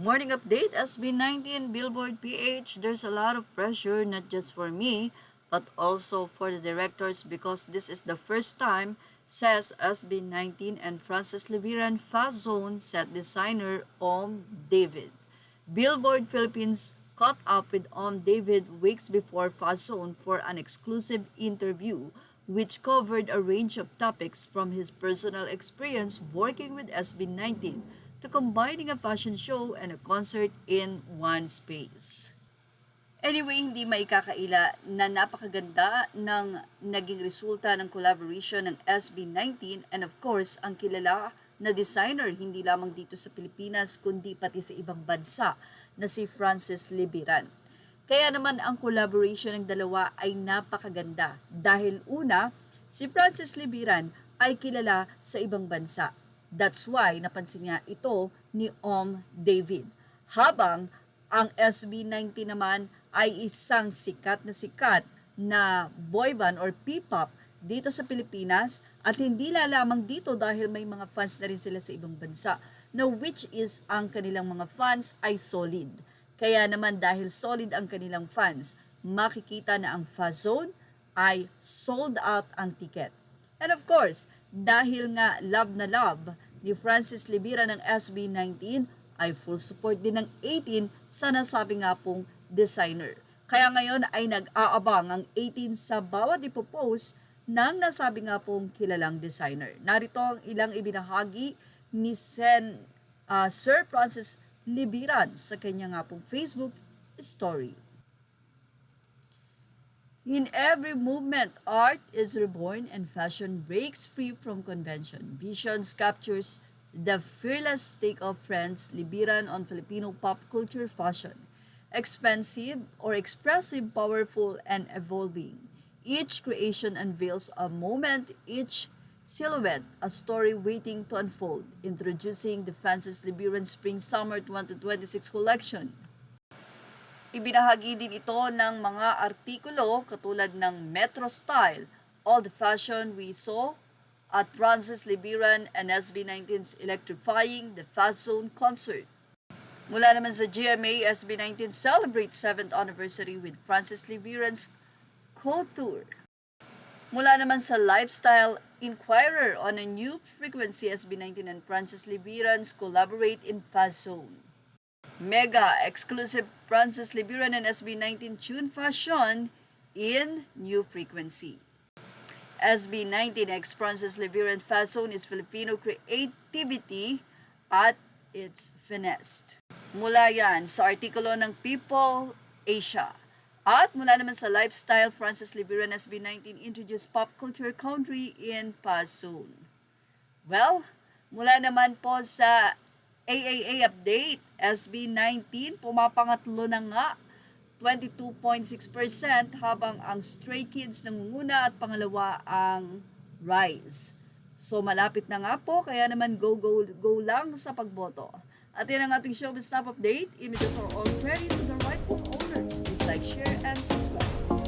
Morning update, SB19 Billboard PH. There's a lot of pressure, not just for me, but also for the directors because this is the first time, says SB19 and Francis Liviran Fast Zone set designer Om David. Billboard Philippines caught up with Om David weeks before Fast Zone for an exclusive interview which covered a range of topics from his personal experience working with SB19 to combining a fashion show and a concert in one space. Anyway, hindi maikakaila na napakaganda ng naging resulta ng collaboration ng SB19 and of course, ang kilala na designer hindi lamang dito sa Pilipinas kundi pati sa ibang bansa na si Francis Libiran. Kaya naman ang collaboration ng dalawa ay napakaganda dahil una, si Francis Libiran ay kilala sa ibang bansa. That's why napansin niya ito ni Om David. Habang ang SB19 naman ay isang sikat na boy band or P-pop dito sa Pilipinas at hindi lamang dito dahil may mga fans na rin sila sa ibang bansa na which is ang kanilang mga fans ay solid. Kaya naman dahil solid ang kanilang fans, makikita na ang Fast Zone ay sold out ang ticket. And of course, dahil nga love na love ni Francis Libiran ng SB19 ay full support din ng 18 sa nasabi nga pong designer. Kaya ngayon ay nag-aabang ang 18 sa bawat ipopost ng nasabi nga pong kilalang designer. Narito ang ilang ibinahagi ni Sir Francis Libiran sa kanya nga pong Facebook story. In every movement, art is reborn and fashion breaks free from convention. Visions captures the fearless take of Franz Libiran on Filipino pop culture fashion. Expensive or expressive, powerful, and evolving. Each creation unveils a moment, each silhouette, a story waiting to unfold. Introducing the Francis Libiran Spring-Summer 2026 collection. Ibinahagi din ito ng mga artikulo katulad ng Metro Style, All the Fashion We Saw at Francis Libiran and SB19's Electrifying the Fast Zone Concert. Mula naman sa GMA, SB19 celebrates 7th anniversary with Francis Libiran's Co-Tour. Mula naman sa Lifestyle Inquirer, on a new frequency, SB19 and Francis Libiran's collaborate in Fast Zone. Mega exclusive Francis Libiran and SB19 tune fashion in new frequency. SB19 x Francis Libiran Fast Zone is Filipino creativity at its finest. Mula yan sa artikulo ng People Asia. At mula naman sa Lifestyle, Francis Libiran SB19 introduced pop culture country in Fast Zone. Well, mula naman po sa AAA update, SB19 pumapangatlo na nga 22.6% habang ang Stray Kids nangunguna at pangalawa ang Rise. So malapit na nga po, kaya naman go lang sa pagboto. At yan ang ating showbiz top update. Images are all credit to the rightful owners. Please like, share, and subscribe.